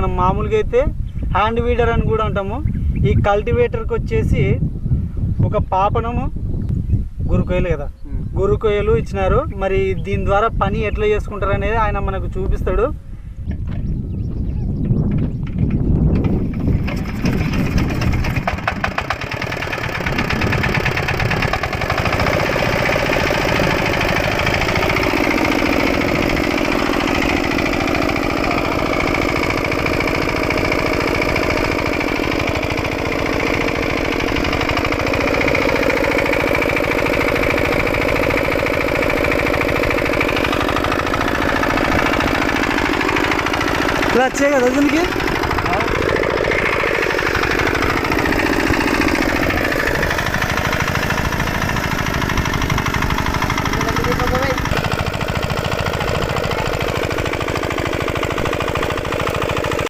మనం మామూలుగా అయితే హ్యాండ్ వీడర్ అని కూడా అంటాము. ఈ కల్టివేటర్కి వచ్చేసి ఒక పాపనము గురుకొయ్యలు కదా, గురుకొయ్యలు ఇచ్చినారు. మరి దీని ద్వారా పని ఎట్లా చేసుకుంటారు అనేది ఆయన మనకు చూపిస్తాడు. క్లచ్ కదా దీనికి.